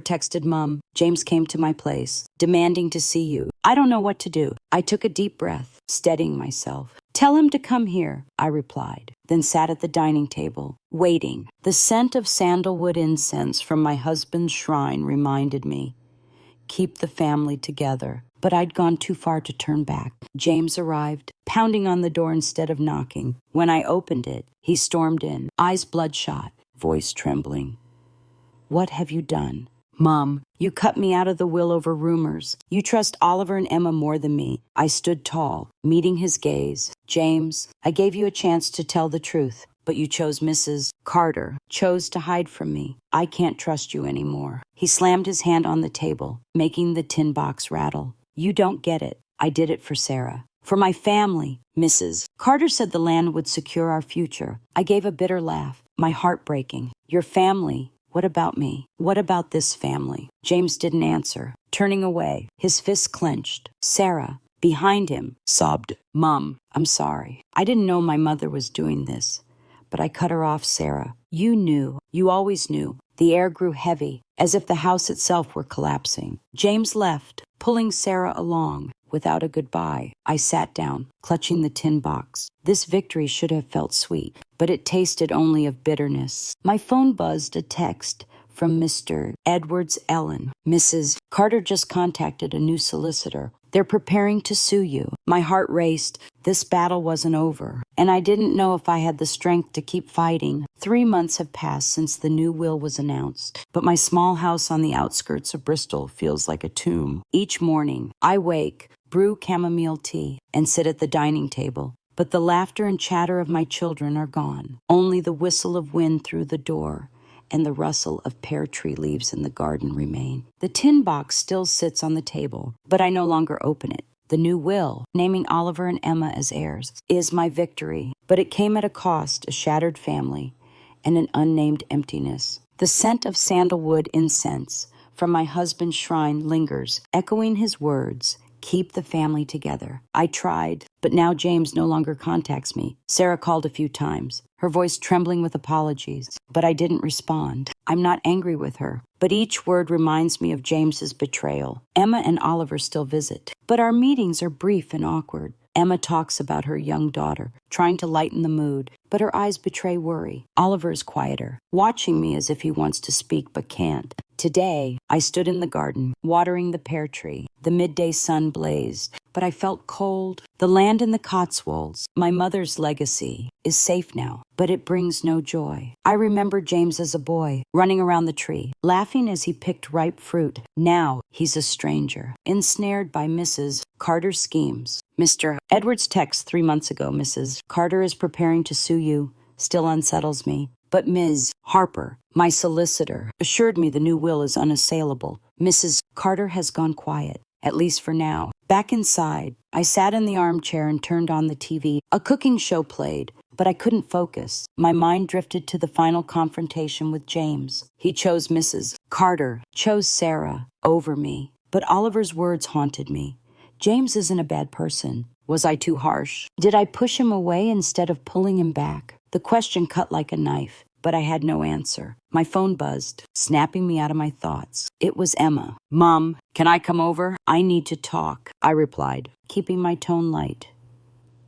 texted, "Mom, James came to my place, demanding to see you." I don't know what to do. I took a deep breath, steadying myself. "Tell him to come here," I replied, then sat at the dining table, waiting. The scent of sandalwood incense from my husband's shrine reminded me, keep the family together. But I'd gone too far to turn back. James arrived, pounding on the door instead of knocking. When I opened it, he stormed in, eyes bloodshot, voice trembling. "What have you done?" "Mom, you cut me out of the will over rumors. You trust Oliver and Emma more than me." I stood tall, meeting his gaze. "James, I gave you a chance to tell the truth, but you chose Mrs. Carter, chose to hide from me. I can't trust you anymore." He slammed his hand on the table, making the tin box rattle. "You don't get it. I did it for Sarah. For my family. Mrs. Carter said the land would secure our future." I gave a bitter laugh, my heart breaking. "Your family. What about me? What about this family?" James didn't answer, turning away, his fists clenched. Sarah, behind him, sobbed, "Mom, I'm sorry. I didn't know my mother was doing this." But I cut her off. "Sarah, you knew. You always knew." The air grew heavy, as if the house itself were collapsing. James left, pulling Sarah along. Without a goodbye, I sat down, clutching the tin box. This victory should have felt sweet, but it tasted only of bitterness. My phone buzzed a text from Mr. Edwards. "Ellen, Mrs. Carter just contacted a new solicitor. They're preparing to sue you." My heart raced. This battle wasn't over, and I didn't know if I had the strength to keep fighting. 3 months have passed since the new will was announced, but my small house on the outskirts of Bristol feels like a tomb. Each morning, I wake, brew chamomile tea, and sit at the dining table. But the laughter and chatter of my children are gone. Only the whistle of wind through the door and the rustle of pear tree leaves in the garden remain. The tin box still sits on the table, but I no longer open it. The new will, naming Oliver and Emma as heirs, is my victory, but it came at a cost: a shattered family and an unnamed emptiness. The scent of sandalwood incense from my husband's shrine lingers, echoing his words, "Keep the family together." I tried, but now James no longer contacts me. Sarah called a few times, her voice trembling with apologies, but I didn't respond. I'm not angry with her, but each word reminds me of James's betrayal. Emma and Oliver still visit, but our meetings are brief and awkward. Emma talks about her young daughter, trying to lighten the mood, but her eyes betray worry. Oliver is quieter, watching me as if he wants to speak but can't. Today, I stood in the garden, watering the pear tree. The midday sun blazed, but I felt cold. The land in the Cotswolds, my mother's legacy, is safe now, but it brings no joy. I remember James as a boy, running around the tree, laughing as he picked ripe fruit. Now, he's a stranger, ensnared by Mrs. Carter's schemes. Mr. Edwards' text 3 months ago, "Mrs. Carter is preparing to sue you," still unsettles me. But Ms. Harper, my solicitor, assured me the new will is unassailable. Mrs. Carter has gone quiet, at least for now. Back inside, I sat in the armchair and turned on the TV. A cooking show played, but I couldn't focus. My mind drifted to the final confrontation with James. He chose Mrs. Carter, chose Sarah over me. But Oliver's words haunted me. James isn't a bad person. Was I too harsh? Did I push him away instead of pulling him back? The question cut like a knife, but I had no answer. My phone buzzed, snapping me out of my thoughts. It was Emma. "Mom, can I come over? I need to talk," I replied, keeping my tone light.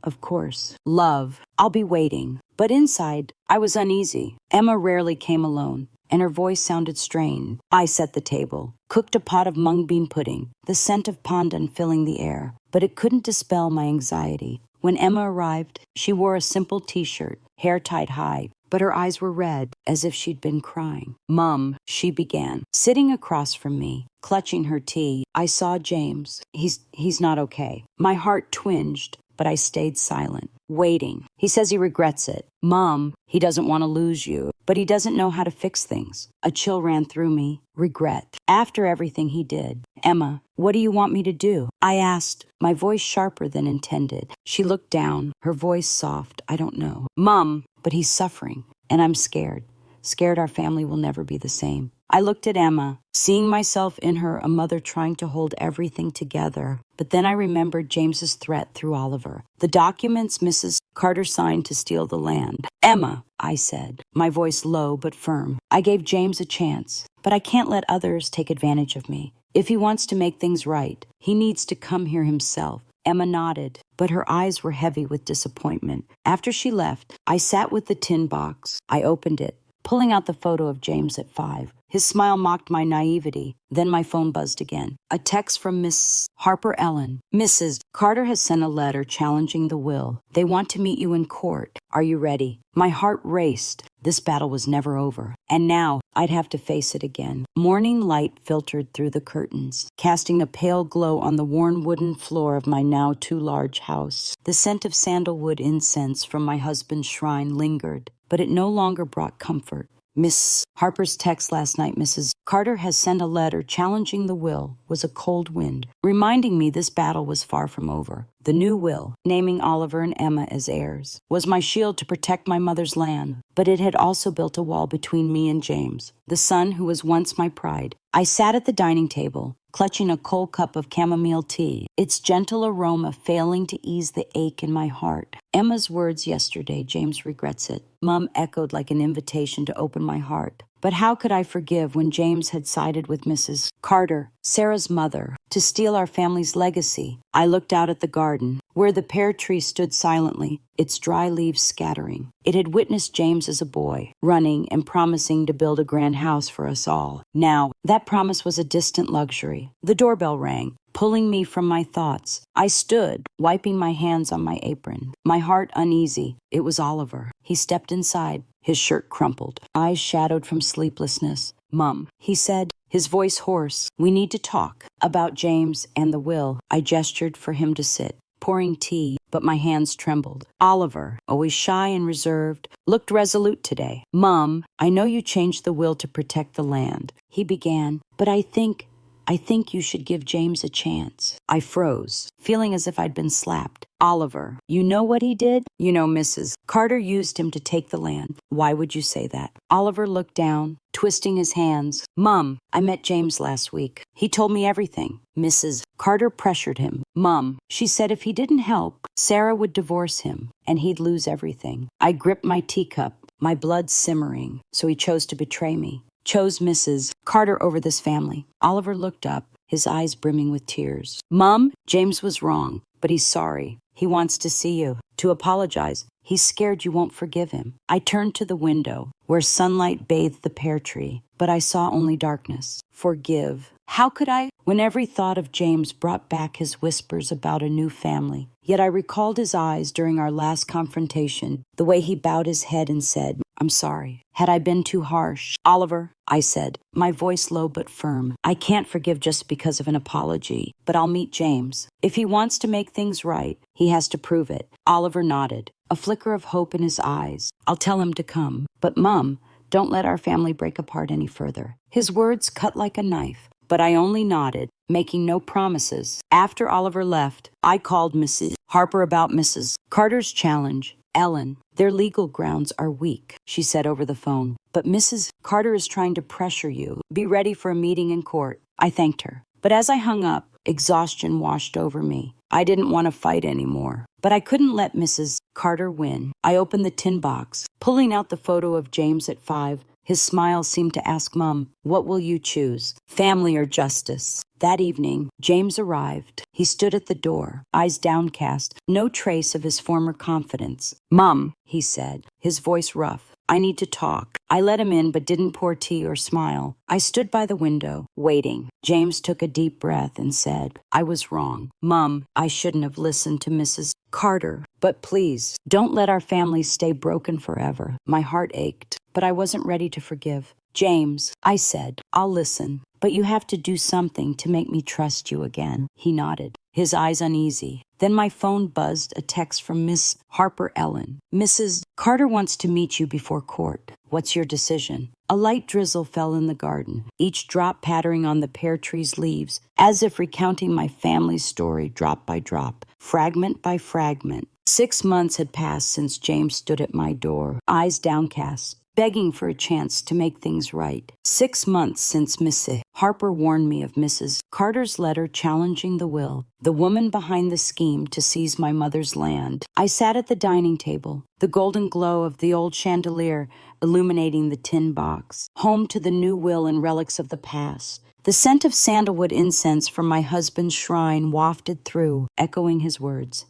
"Of course. Love, I'll be waiting." But inside, I was uneasy. Emma rarely came alone, and her voice sounded strained. I set the table, cooked a pot of mung bean pudding, the scent of pandan filling the air, but it couldn't dispel my anxiety. When Emma arrived, she wore a simple t-shirt, hair tied high, but her eyes were red, as if she'd been crying. "Mom," she began, sitting across from me, clutching her tea. I saw James. He's not okay. My heart twinged, but I stayed silent, waiting. He says he regrets it. "Mom, he doesn't want to lose you, but he doesn't know how to fix things." A chill ran through me. Regret. After everything he did. "Emma, what do you want me to do?" I asked, my voice sharper than intended. She looked down, her voice soft. "I don't know." "Mom, but he's suffering, and I'm scared. Scared our family will never be the same." I looked at Emma, seeing myself in her, a mother trying to hold everything together. But then I remembered James's threat through Oliver. The documents Mrs. Carter signed to steal the land. "Emma," I said, my voice low but firm. "I gave James a chance, but I can't let others take advantage of me. If he wants to make things right, he needs to come here himself." Emma nodded, but her eyes were heavy with disappointment. After she left, I sat with the tin box. I opened it, pulling out the photo of James at 5. His smile mocked my naivety. Then my phone buzzed again. A text from Miss Harper Ellen. "Mrs. Carter has sent a letter challenging the will. They want to meet you in court. Are you ready?" My heart raced. This battle was never over, and now I'd have to face it again. Morning light filtered through the curtains, casting a pale glow on the worn wooden floor of my now too large house. The scent of sandalwood incense from my husband's shrine lingered, but it no longer brought comfort. Miss Harper's text last night, "Mrs. Carter has sent a letter challenging the will," was a cold wind, reminding me this battle was far from over. The new will, naming Oliver and Emma as heirs, was my shield to protect my mother's land, but it had also built a wall between me and James, the son who was once my pride. I sat at the dining table, clutching a cold cup of chamomile tea, its gentle aroma failing to ease the ache in my heart. Emma's words yesterday, "James regrets it," Mom echoed like an invitation to open my heart. But how could I forgive when James had sided with Mrs. Carter, Sarah's mother, to steal our family's legacy? I looked out at the garden, where the pear tree stood silently, its dry leaves scattering. It had witnessed James as a boy, running and promising to build a grand house for us all. Now, that promise was a distant luxury. The doorbell rang, pulling me from my thoughts. I stood, wiping my hands on my apron, my heart uneasy. It was Oliver. He stepped inside, his shirt crumpled, eyes shadowed from sleeplessness. "Mum," he said, his voice hoarse, "we need to talk about James and the will." I gestured for him to sit, pouring tea, but my hands trembled. Oliver, always shy and reserved, looked resolute today. "Mum, I know you changed the will to protect the land," he began, "but I think I think you should give James a chance. I froze, feeling as if I'd been slapped. Oliver, you know what he did? You know, Mrs. Carter used him to take the land. Why would you say that? Oliver looked down, twisting his hands. Mum, I met James last week. He told me everything. Mrs. Carter pressured him. Mum, she said if he didn't help, Sarah would divorce him, and he'd lose everything. I gripped my teacup, my blood simmering, so he chose to betray me. Chose Mrs. Carter over this family. Oliver looked up, his eyes brimming with tears. Mum, James was wrong, but he's sorry. He wants to see you, to apologize. He's scared you won't forgive him. I turned to the window, where sunlight bathed the pear tree, but I saw only darkness. Forgive. How could I? When every thought of James brought back his whispers about a new family. Yet I recalled his eyes during our last confrontation, the way he bowed his head and said, I'm sorry. Had I been too harsh? Oliver, I said, my voice low but firm. I can't forgive just because of an apology, but I'll meet James. If he wants to make things right, he has to prove it. Oliver nodded, a flicker of hope in his eyes. I'll tell him to come. But Mum, don't let our family break apart any further. His words cut like a knife, but I only nodded, making no promises. After Oliver left, I called Mrs. Harper about Mrs. Carter's challenge. Ellen, their legal grounds are weak, she said over the phone. But Mrs. Carter is trying to pressure you. Be ready for a meeting in court. I thanked her. But as I hung up, exhaustion washed over me. I didn't want to fight anymore. But I couldn't let Mrs. Carter win. I opened the tin box, pulling out the photo of James at 5. His smile seemed to ask Mum, what will you choose, family or justice? That evening, James arrived. He stood at the door, eyes downcast, no trace of his former confidence. Mum, he said, his voice rough. I need to talk. I let him in but didn't pour tea or smile. I stood by the window, waiting. James took a deep breath and said, I was wrong. Mum, I shouldn't have listened to Mrs. Carter. But please, don't let our family stay broken forever. My heart ached, but I wasn't ready to forgive. James, I said, I'll listen, but you have to do something to make me trust you again. He nodded, his eyes uneasy. Then my phone buzzed, a text from Miss Harper Ellen. Mrs. Carter wants to meet you before court. What's your decision? A light drizzle fell in the garden, each drop pattering on the pear tree's leaves, as if recounting my family's story drop by drop, fragment by fragment. 6 months had passed since James stood at my door, eyes downcast, begging for a chance to make things right. 6 months since Mrs. Harper warned me of Mrs. Carter's letter challenging the will, the woman behind the scheme to seize my mother's land. I sat at the dining table, the golden glow of the old chandelier illuminating the tin box, home to the new will and relics of the past. The scent of sandalwood incense from my husband's shrine wafted through, echoing his words.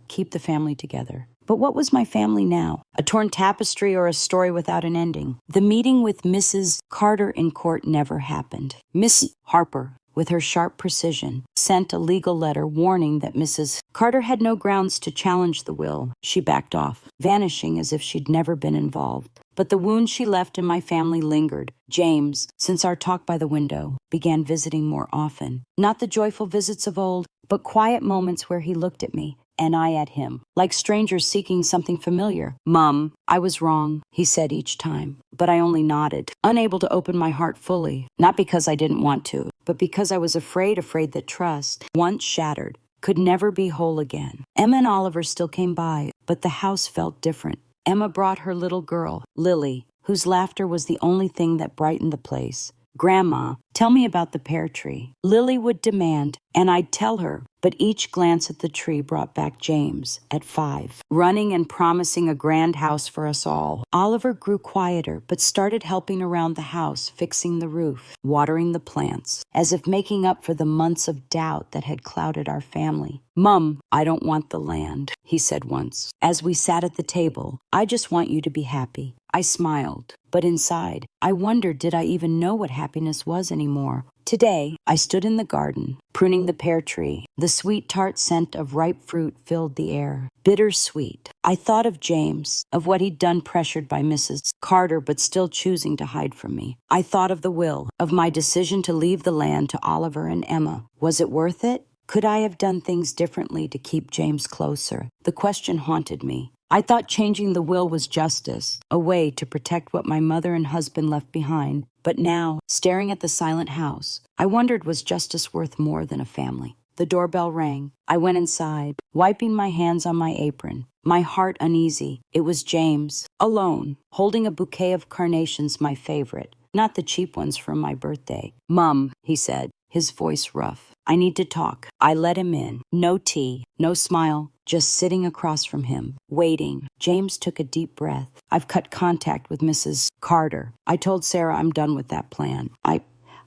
Keep the family together. But what was my family now? A torn tapestry or a story without an ending? The meeting with Mrs. Carter in court never happened. Miss Harper, with her sharp precision, sent a legal letter warning that Mrs. Carter had no grounds to challenge the will. She backed off, vanishing as if she'd never been involved. But the wound she left in my family lingered. James, since our talk by the window, began visiting more often. Not the joyful visits of old, but quiet moments where he looked at me, and I at him, like strangers seeking something familiar. Mum, I was wrong, he said each time, but I only nodded, unable to open my heart fully, not because I didn't want to, but because I was afraid that trust, once shattered, could never be whole again. Emma and Oliver still came by, but the house felt different. Emma brought her little girl, Lily, whose laughter was the only thing that brightened the place. Grandma, tell me about the pear tree. Lily would demand, and I'd tell her, but each glance at the tree brought back James, at 5, running and promising a grand house for us all. Oliver grew quieter, but started helping around the house, fixing the roof, watering the plants, as if making up for the months of doubt that had clouded our family. Mum, I don't want the land, he said once. As we sat at the table, I just want you to be happy. I smiled, but inside, I wondered did I even know what happiness was anymore. Today, I stood in the garden, pruning the pear tree. The sweet tart scent of ripe fruit filled the air. Bittersweet. I thought of James, of what he'd done pressured by Mrs. Carter but still choosing to hide from me. I thought of the will, of my decision to leave the land to Oliver and Emma. Was it worth it? Could I have done things differently to keep James closer? The question haunted me. I thought changing the will was justice, a way to protect what my mother and husband left behind. But now, staring at the silent house, I wondered, was justice worth more than a family? The doorbell rang. I went inside, wiping my hands on my apron, my heart uneasy. It was James, alone, holding a bouquet of carnations, my favorite, not the cheap ones from my birthday. "Mum," he said, his voice rough. "I need to talk." I let him in. No tea, no smile, just sitting across from him, waiting. James took a deep breath. "I've cut contact with Mrs. Carter. I told Sarah I'm done with that plan.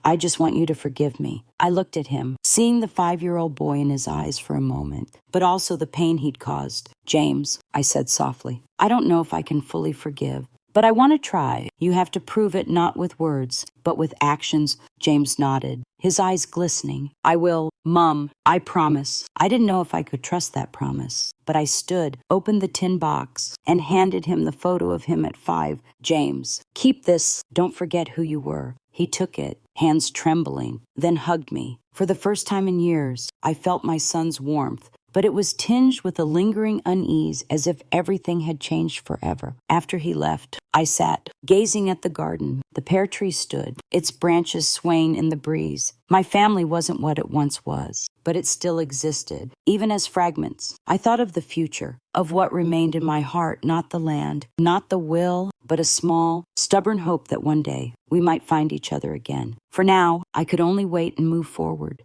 I just want you to forgive me." I looked at him, seeing the 5-year-old boy in his eyes for a moment, but also the pain he'd caused. "James," I said softly, "I don't know if I can fully forgive, but I want to try. You have to prove it not with words, but with actions." James nodded, his eyes glistening. "I will, Mum. I promise." I didn't know if I could trust that promise, but I stood, opened the tin box, and handed him the photo of him at 5. "James, keep this. Don't forget who you were." He took it, hands trembling, then hugged me. For the first time in years, I felt my son's warmth, but it was tinged with a lingering unease, as if everything had changed forever. After he left, I sat, gazing at the garden. The pear tree stood, its branches swaying in the breeze. My family wasn't what it once was, but it still existed, even as fragments. I thought of the future, of what remained in my heart, not the land, not the will, but a small, stubborn hope that one day we might find each other again. For now, I could only wait and move forward.